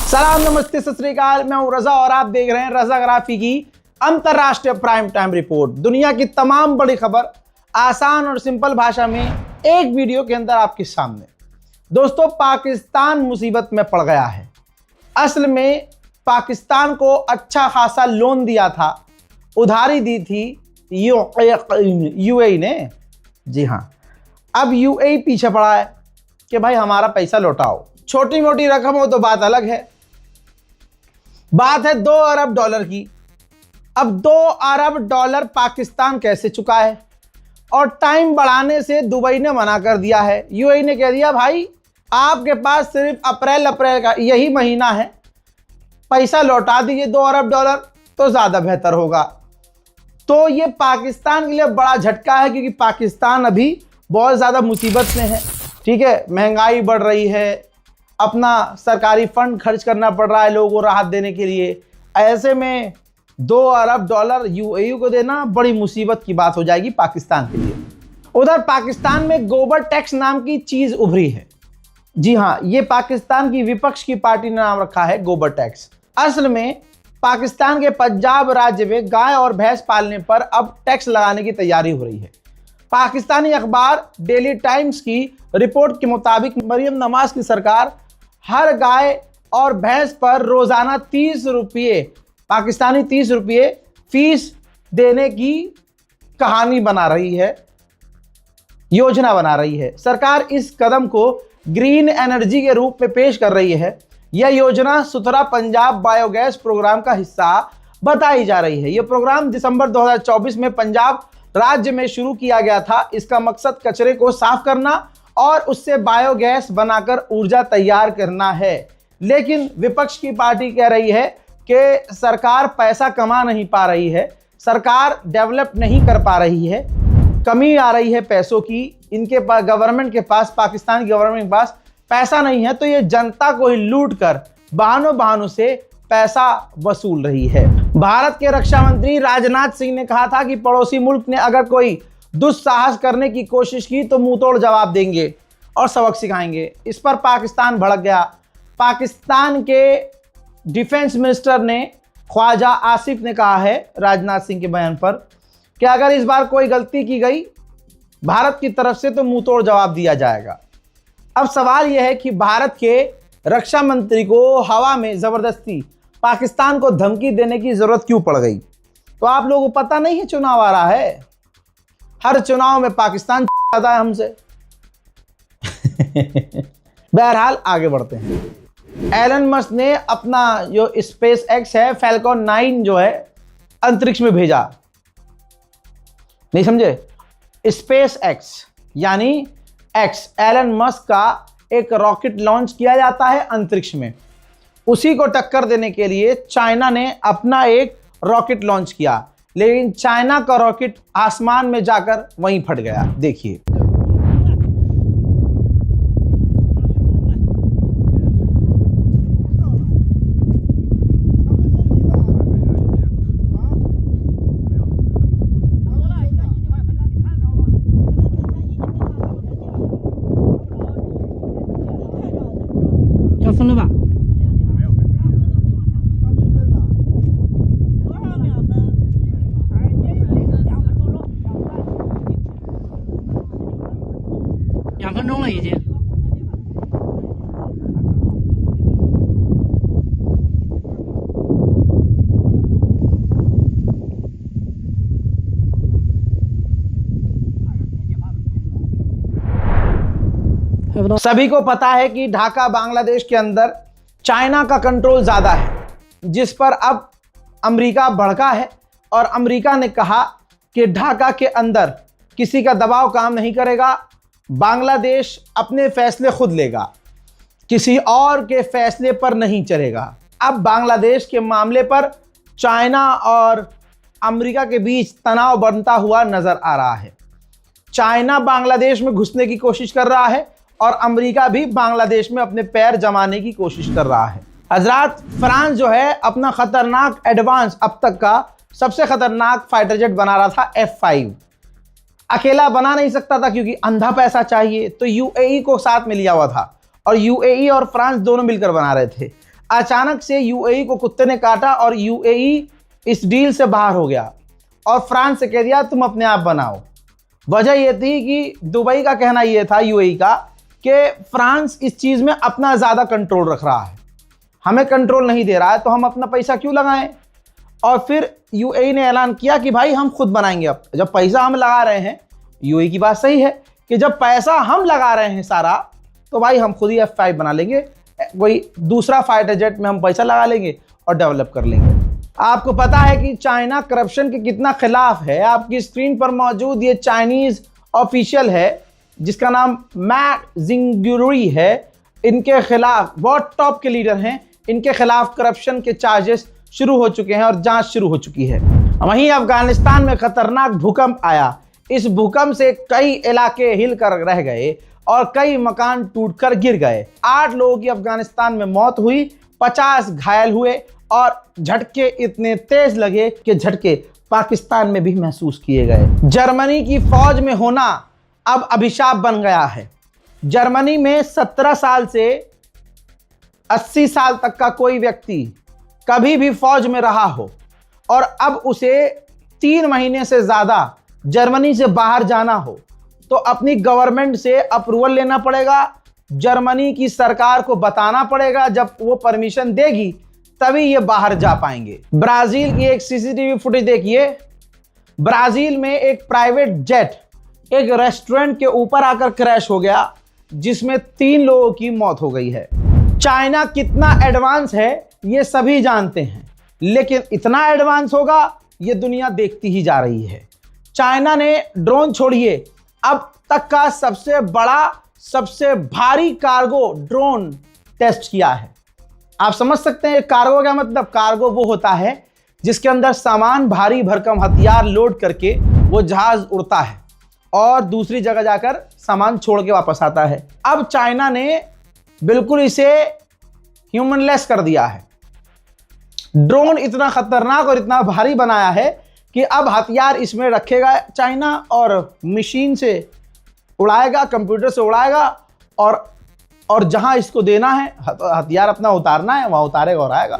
सलाम, नमस्ते, सत श्री अकाल। मैं हूं रजा और आप देख रहे हैं रजाग्राफी की अंतरराष्ट्रीय प्राइम टाइम रिपोर्ट। दुनिया की तमाम बड़ी खबर आसान और सिंपल भाषा में एक वीडियो के अंदर आपके सामने। दोस्तों, पाकिस्तान मुसीबत में पड़ गया है। असल में पाकिस्तान को अच्छा खासा लोन दिया था, उधारी दी थी यूएई ने। जी हाँ, अब यूएई पीछे पड़ा है कि भाई हमारा पैसा लौटाओ। छोटी मोटी रकम हो तो बात अलग है, बात है 2 अरब डॉलर की। अब 2 अरब डॉलर पाकिस्तान कैसे चुकाए? और टाइम बढ़ाने से दुबई ने मना कर दिया है। यूएई ने कह दिया भाई आपके पास सिर्फ अप्रैल का यही महीना है, पैसा लौटा दीजिए 2 अरब डॉलर तो ज़्यादा बेहतर होगा। तो ये पाकिस्तान के लिए बड़ा झटका है, क्योंकि पाकिस्तान अभी बहुत ज़्यादा मुसीबत में है। ठीक है, महंगाई बढ़ रही है, अपना सरकारी फंड खर्च करना पड़ रहा है लोगों को राहत देने के लिए। ऐसे में 2 अरब डॉलर यूएई को देना बड़ी मुसीबत की बात हो जाएगी पाकिस्तान के लिए। उधर पाकिस्तान में गोबर टैक्स नाम की चीज़ उभरी है। जी हाँ, ये पाकिस्तान की विपक्ष की पार्टी ने नाम रखा है गोबर टैक्स। असल में पाकिस्तान के पंजाब राज्य में गाय और भैंस पालने पर अब टैक्स लगाने की तैयारी हो रही है। पाकिस्तानी अखबार डेली टाइम्स की रिपोर्ट के मुताबिक मरियम नवाज की सरकार हर गाय और भैंस पर रोजाना 30 रुपये, पाकिस्तानी 30 रुपये फीस देने की कहानी बना रही है, योजना बना रही है। सरकार इस कदम को ग्रीन एनर्जी के रूप में पेश कर रही है। यह योजना सुथरा पंजाब बायोगैस प्रोग्राम का हिस्सा बताई जा रही है। यह प्रोग्राम दिसंबर 2024 में पंजाब राज्य में शुरू किया गया था। इसका मकसद कचरे को साफ करना और उससे बायोगैस बनाकर ऊर्जा तैयार करना है। लेकिन विपक्ष की पार्टी कह रही है कि सरकार पैसा कमा नहीं पा रही है, सरकार डेवलप नहीं कर पा रही है, कमी आ रही है पैसों की। इनके पास, गवर्नमेंट के पास, पाकिस्तान की गवर्नमेंट के पास पैसा नहीं है, तो ये जनता को ही लूट कर बहानों से पैसा वसूल रही है। भारत के रक्षा मंत्री राजनाथ सिंह ने कहा था कि पड़ोसी मुल्क ने अगर कोई दुस्साहस करने की कोशिश की तो मुंह तोड़ जवाब देंगे और सबक सिखाएंगे। इस पर पाकिस्तान भड़क गया। पाकिस्तान के डिफेंस मिनिस्टर ने, ख्वाजा आसिफ ने कहा है राजनाथ सिंह के बयान पर कि अगर इस बार कोई गलती की गई भारत की तरफ से तो मुंह तोड़ जवाब दिया जाएगा। अब सवाल यह है कि भारत के रक्षा मंत्री को हवा में जबरदस्ती पाकिस्तान को धमकी देने की जरूरत क्यों पड़ गई? तो आप लोगों को पता नहीं है चुनाव आ रहा है, हर चुनाव में पाकिस्तान आता है हमसे। बहरहाल आगे बढ़ते हैं। एलन मस्क ने अपना जो स्पेस एक्स है, फैल्कॉन 9 जो है अंतरिक्ष में भेजा। नहीं समझे? स्पेस एक्स यानी एक्स, एलन मस्क का एक रॉकेट लॉन्च किया जाता है अंतरिक्ष में। उसी को टक्कर देने के लिए चाइना ने अपना एक रॉकेट लॉन्च किया, लेकिन चाइना का रॉकेट आसमान में जाकर वहीं फट गया। देखिए, सभी को पता है कि ढाका बांग्लादेश के अंदर चाइना का कंट्रोल ज्यादा है, जिस पर अब अमेरिका भड़का है और अमेरिका ने कहा कि ढाका के अंदर किसी का दबाव काम नहीं करेगा, बांग्लादेश अपने फैसले खुद लेगा, किसी और के फैसले पर नहीं चलेगा। अब बांग्लादेश के मामले पर चाइना और अमेरिका के बीच तनाव बनता हुआ नजर आ रहा है। चाइना बांग्लादेश में घुसने की कोशिश कर रहा है और अमेरिका भी बांग्लादेश में अपने पैर जमाने की कोशिश कर रहा है। हजरात, फ्रांस जो है अपना खतरनाक एडवांस, अब तक का सबसे खतरनाक फाइटर जेट बना रहा था F5। अकेला बना नहीं सकता था क्योंकि अंधा पैसा चाहिए, तो यूएई को साथ में लिया हुआ था और यूएई और फ्रांस दोनों मिलकर बना रहे थे। अचानक से यूएई को कुत्ते ने काटा और यूएई इस डील से बाहर हो गया और फ्रांस से कह दिया तुम अपने आप बनाओ। वजह यह थी कि दुबई का कहना यह था, यूएई का, कि फ्रांस इस चीज़ में अपना ज़्यादा कंट्रोल रख रहा है, हमें कंट्रोल नहीं दे रहा है, तो हम अपना पैसा क्यों लगाएं। और फिर यूएई ने ऐलान किया कि भाई हम खुद बनाएंगे। अब जब पैसा हम लगा रहे हैं, यूएई की बात सही है कि जब पैसा हम लगा रहे हैं सारा, तो भाई हम खुद ही F5 बना लेंगे, कोई दूसरा फाइटर जेट में हम पैसा लगा लेंगे और डेवलप कर लेंगे। आपको पता है कि चाइना करप्शन के कितना खिलाफ है। आपकी स्क्रीन पर मौजूद ये चाइनीज ऑफिशियल है जिसका नाम मैट जिंगुरी है। इनके खिलाफ बहुत टॉप के लीडर हैं, इनके खिलाफ करप्शन के चार्जेस शुरू हो चुके हैं और जांच शुरू हो चुकी है। वहीं अफगानिस्तान में खतरनाक भूकंप आया। इस भूकंप से कई इलाके हिलकर रह गए और कई मकान टूटकर गिर गए। 8 लोगों की अफगानिस्तान में मौत हुई, 50 घायल हुए और झटके इतने तेज लगे कि झटके पाकिस्तान में भी महसूस किए गए। जर्मनी की फौज में होना अब अभिशाप बन गया है। जर्मनी में 17 साल से 80 साल तक का कोई व्यक्ति कभी भी फौज में रहा हो और अब उसे 3 महीने से ज्यादा जर्मनी से बाहर जाना हो तो अपनी गवर्नमेंट से अप्रूवल लेना पड़ेगा। जर्मनी की सरकार को बताना पड़ेगा, जब वो परमिशन देगी तभी ये बाहर जा पाएंगे। ब्राजील की एक सीसीटीवी फुटेज देखिए। ब्राजील में एक प्राइवेट जेट एक रेस्टोरेंट के ऊपर आकर क्रैश हो गया जिसमें 3 लोगों की मौत हो गई है। चाइना कितना एडवांस है ये सभी जानते हैं, लेकिन इतना एडवांस होगा ये दुनिया देखती ही जा रही है। चाइना ने ड्रोन छोड़िए, अब तक का सबसे बड़ा सबसे भारी कार्गो ड्रोन टेस्ट किया है। आप समझ सकते हैं कार्गो क्या मतलब। कार्गो वो होता है जिसके अंदर सामान, भारी भरकम हथियार लोड करके वो जहाज उड़ता है और दूसरी जगह जाकर सामान छोड़ के वापस आता है। अब चाइना ने बिल्कुल इसे ह्यूमनलेस कर दिया है। ड्रोन इतना खतरनाक और इतना भारी बनाया है कि अब हथियार इसमें रखेगा चाइना और मशीन से उड़ाएगा, कंप्यूटर से उड़ाएगा और जहां इसको देना है, हथियार अपना उतारना है, वहां उतारेगा और आएगा।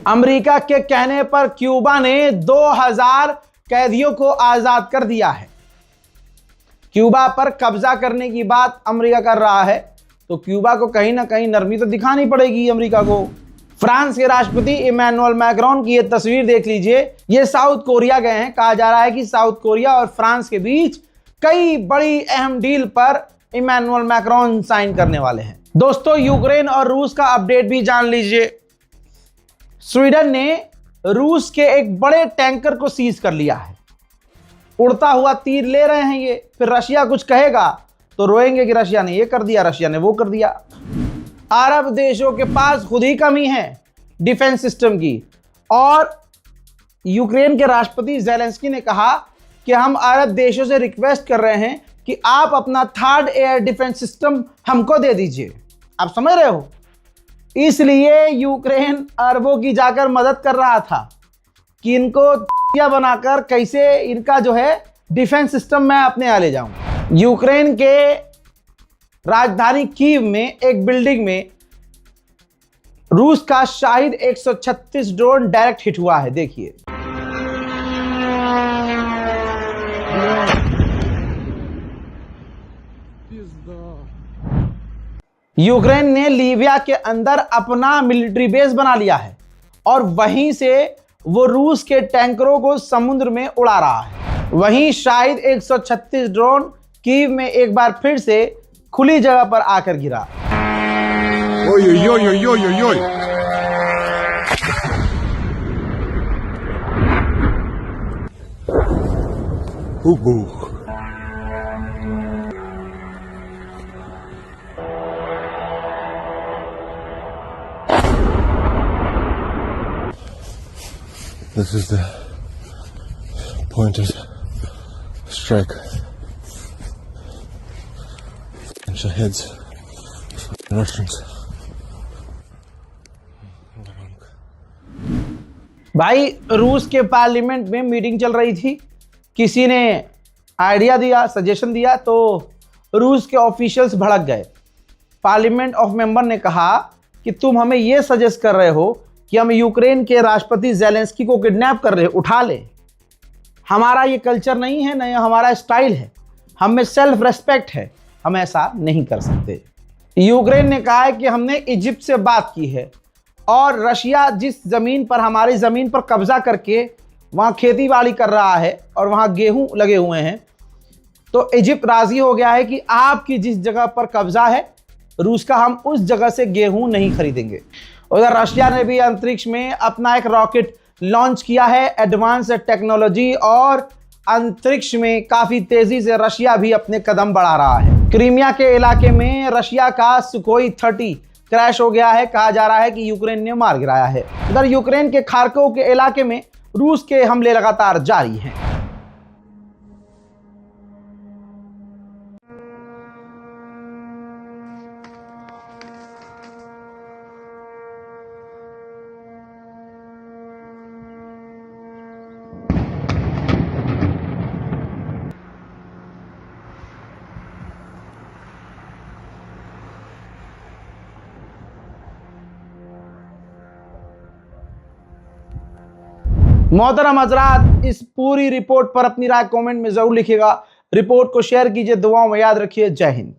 अमेरिका के कहने पर क्यूबा ने 2000 कैदियों को आजाद कर दिया है। क्यूबा पर कब्जा करने की बात अमेरिका कर रहा है, तो क्यूबा को कहीं ना कहीं नरमी तो दिखानी पड़ेगी अमेरिका को। फ्रांस के राष्ट्रपति इमैनुअल मैक्रोन की ये तस्वीर देख लीजिए। ये साउथ कोरिया गए हैं। कहा जा रहा है कि साउथ कोरिया और फ्रांस के बीच कई बड़ी अहम डील पर इमैनुअल मैक्रोन साइन करने वाले हैं। दोस्तों, यूक्रेन और रूस का अपडेट भी जान लीजिए। स्वीडन ने रूस के एक बड़े टैंकर को सीज कर लिया है। उड़ता हुआ तीर ले रहे हैं ये। फिर रशिया कुछ कहेगा तो रोएंगे कि रशिया ने ये कर दिया, रशिया ने वो कर दिया। अरब देशों के पास खुद ही कमी है डिफेंस सिस्टम की, और यूक्रेन के राष्ट्रपति ज़ेलेंस्की ने कहा कि हम अरब देशों से रिक्वेस्ट कर रहे हैं कि आप अपना 3rd एयर डिफेंस सिस्टम हमको दे दीजिए। आप समझ रहे हो, इसलिए यूक्रेन अरबों की जाकर मदद कर रहा था कि इनको बनाकर कैसे इनका जो है डिफेंस सिस्टम मैं अपने यहाँ ले जाऊं। यूक्रेन के राजधानी कीव में एक बिल्डिंग में रूस का शाहिद 136 ड्रोन डायरेक्ट हिट हुआ है। देखिए, यूक्रेन ने लीबिया के अंदर अपना मिलिट्री बेस बना लिया है और वहीं से वो रूस के टैंकरों को समुद्र में उड़ा रहा है। वहीं शाहिद 136 ड्रोन कीव में एक बार फिर से खुली जगह पर आकर गिरा। This is the pointed strike. Shaheeds, Russians. भाई, रूस के पार्लियामेंट में मीटिंग चल रही थी। किसी ने आइडिया दिया, सजेशन दिया, तो रूस के ऑफिशियल्स भड़क गए। पार्लियामेंट ऑफ मेंबर ने कहा कि तुम हमें ये सजेस्ट कर रहे हो कि हम यूक्रेन के राष्ट्रपति ज़ेलेंस्की को किडनैप कर रहे हैं, उठा ले। हमारा ये कल्चर नहीं है, नहीं हमारा स्टाइल है, हम में सेल्फ रेस्पेक्ट है, हम ऐसा नहीं कर सकते। यूक्रेन ने कहा है कि हमने इजिप्ट से बात की है और रशिया जिस ज़मीन पर, हमारी ज़मीन पर कब्जा करके वहाँ खेती बाड़ी कर रहा है और वहाँ गेहूं लगे हुए हैं, तो इजिप्ट राज़ी हो गया है कि आपकी जिस जगह पर कब्जा है रूस का, हम उस जगह से गेहूं नहीं खरीदेंगे। उधर रशिया ने भी अंतरिक्ष में अपना एक रॉकेट लॉन्च किया है, एडवांस टेक्नोलॉजी, और अंतरिक्ष में काफ़ी तेज़ी से रशिया भी अपने कदम बढ़ा रहा है। क्रीमिया के इलाके में रशिया का सुखोई 30 क्रैश हो गया है, कहा जा रहा है कि यूक्रेन ने मार गिराया है। उधर यूक्रेन के खार्कोव के इलाके में रूस के हमले लगातार जारी हैं। मोहतरम हजरात, इस पूरी रिपोर्ट पर अपनी राय कमेंट में जरूर लिखिएगा। रिपोर्ट को शेयर कीजिए, दुआओं में याद रखिए। जय हिंद।